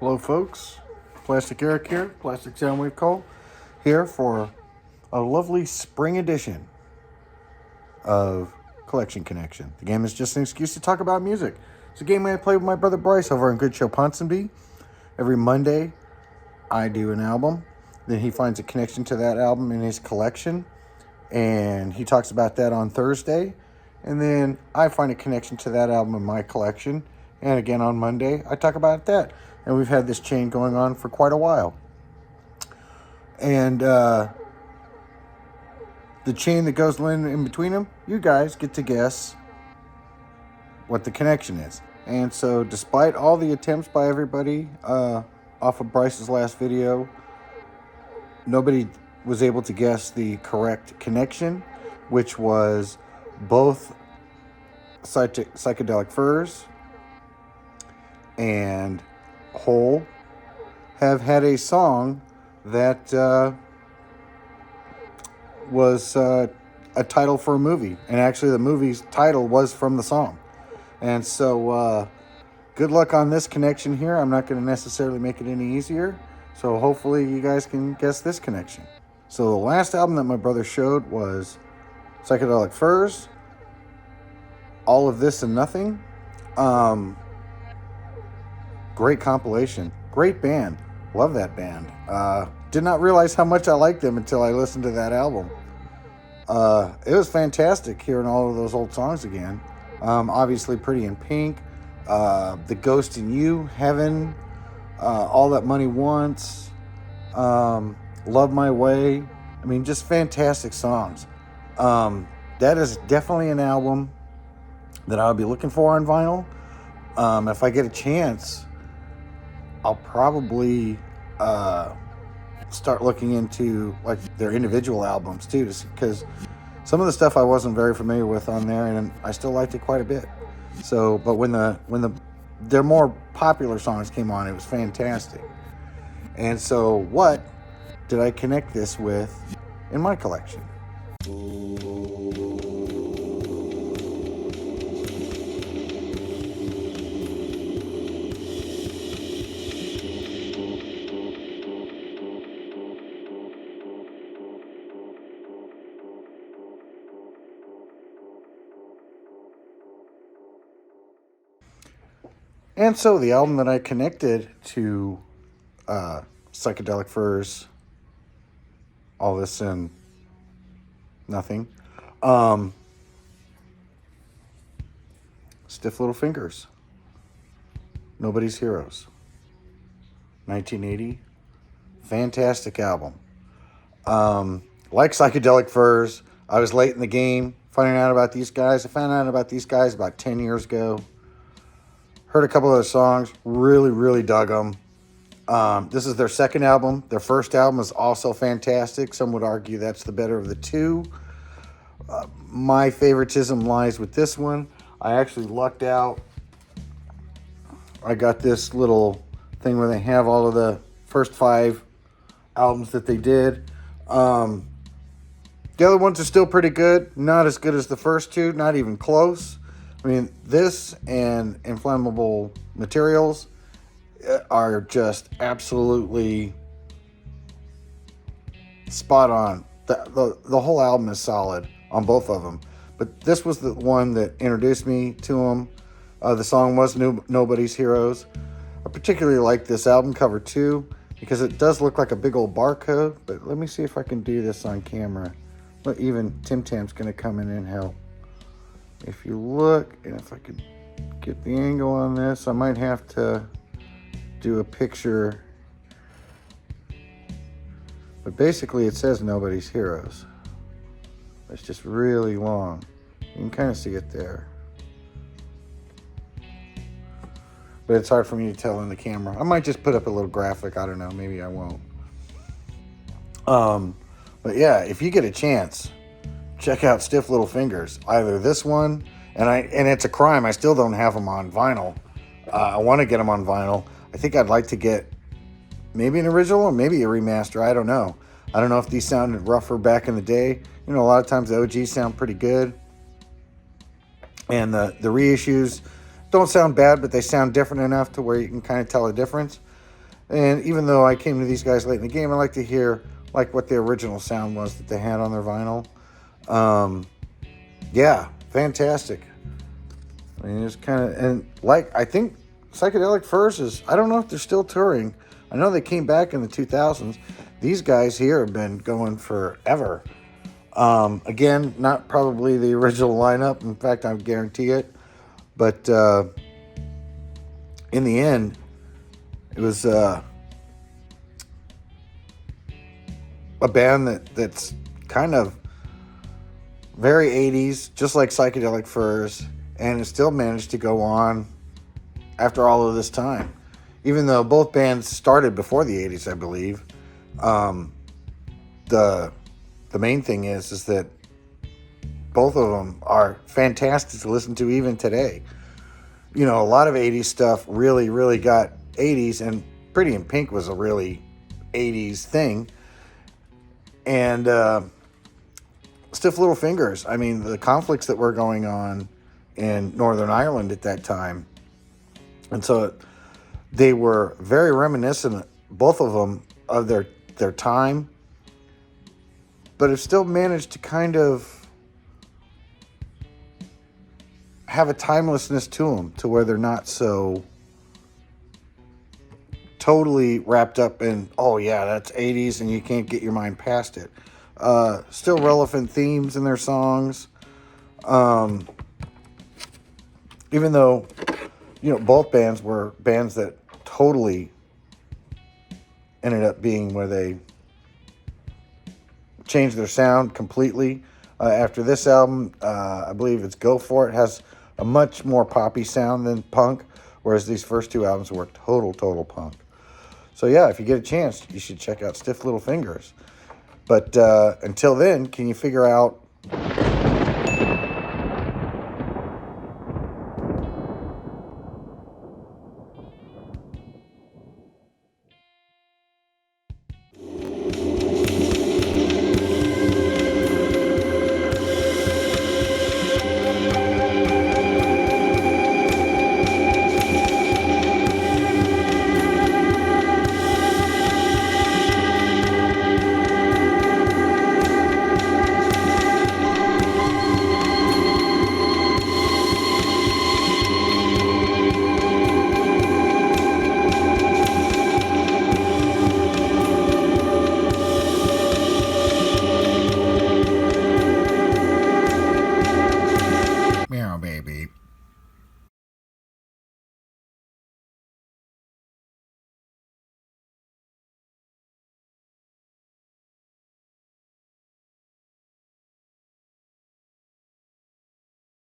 Hello folks, Plastic Eric here, Plastic Soundwave Call, here for a lovely spring edition of Collection Connection. The game is just an excuse to talk about music. It's a game I play with my brother Bryce over on Good Show Ponsonby. Every Monday, I do an album. Then he finds a connection to that album in his collection, and he talks about that on Thursday. And then I find a connection to that album in my collection, and again on Monday, I talk about that. And we've had this chain going on for quite a while. And the chain that goes in between them, you guys get to guess what the connection is. And so despite all the attempts by everybody off of Bryce's last video, nobody was able to guess the correct connection, which was both Psychedelic Furs and Hole have had a song that was a title for a movie, and actually the movie's title was from the song. And so good luck on this connection here. I'm not going to necessarily make it any easier, so hopefully you guys can guess this connection. So the last album that my brother showed was Psychedelic Furs, All of This and Nothing. Great compilation. Great band. Love that band. Did not realize how much I liked them until I listened to that album. It was fantastic hearing all of those old songs again. Obviously Pretty in Pink, The Ghost in You, Heaven, All That Money Wants, Love My Way. I mean, just fantastic songs. That is definitely an album that I'll be looking for on vinyl. If I get a chance, I'll probably start looking into like their individual albums too, because some of the stuff I wasn't very familiar with on there, and I still liked it quite a bit. So, but when their more popular songs came on, it was fantastic. And so, what did I connect this with in my collection? And so the album that I connected to Psychedelic Furs, All This and Nothing, Stiff Little Fingers, Nobody's Heroes, 1980, fantastic album. Like Psychedelic Furs, I was late in the game finding out about these guys. I found out about these guys about 10 years ago. Heard a couple of their songs, really dug them. This is their second album. Their first album is also fantastic. Some would argue that's the better of the two. My favoritism lies with this one. I actually lucked out. I got this little thing where they have all of the first 5 albums that they did. The other ones are still pretty good. Not as good as the first 2, not even close. I mean, this and Inflammable Materials are just absolutely spot on. The whole album is solid on both of them. But this was the one that introduced me to them. The song was Nobody's Heroes. I particularly like this album cover too, because it does look like a big old barcode. But let me see if I can do this on camera. But even Tim Tam's going to come in and help. If you look, and if I can get the angle on this, I might have to do a picture. But basically it says Nobody's Heroes. It's just really long. You can kind of see it there. But it's hard for me to tell in the camera. I might just put up a little graphic. I don't know. Maybe I won't. But yeah, if you get a chance, check out Stiff Little Fingers. Either this one, and it's a crime I still don't have them on vinyl. I want to get them on vinyl. I think I'd like to get maybe an original or maybe a remaster. I don't know. I don't know if these sounded rougher back in the day. You know, a lot of times the OGs sound pretty good. And the reissues don't sound bad, but they sound different enough to where you can kind of tell a difference. And even though I came to these guys late in the game, I like to hear like what the original sound was that they had on their vinyl. Yeah, fantastic. I mean, it's kind of, and like, I think Psychedelic Furs is, I don't know if they're still touring. I know they came back in the 2000s. These guys here have been going forever. Again, not probably the original lineup. In fact, I guarantee it. But in the end, it was a band that's kind of very 80s, just like Psychedelic Furs, and it still managed to go on after all of this time. Even though both bands started before the 80s, I believe. The main thing is that both of them are fantastic to listen to even today. You know, a lot of 80s stuff really got 80s, and Pretty in Pink was a really 80s thing. And Stiff Little Fingers, I mean, the conflicts that were going on in Northern Ireland at that time. And so they were very reminiscent, both of them, of their time, but have still managed to kind of have a timelessness to them, to where they're not so totally wrapped up in, oh yeah, that's 80s and you can't get your mind past it. Still relevant themes in their songs. Even though, you know, both bands were bands that totally ended up being where they changed their sound completely. After this album, I believe it's Go For It, has a much more poppy sound than punk, whereas these first two albums were total punk. So yeah, if you get a chance, you should check out Stiff Little Fingers. But until then, can you figure out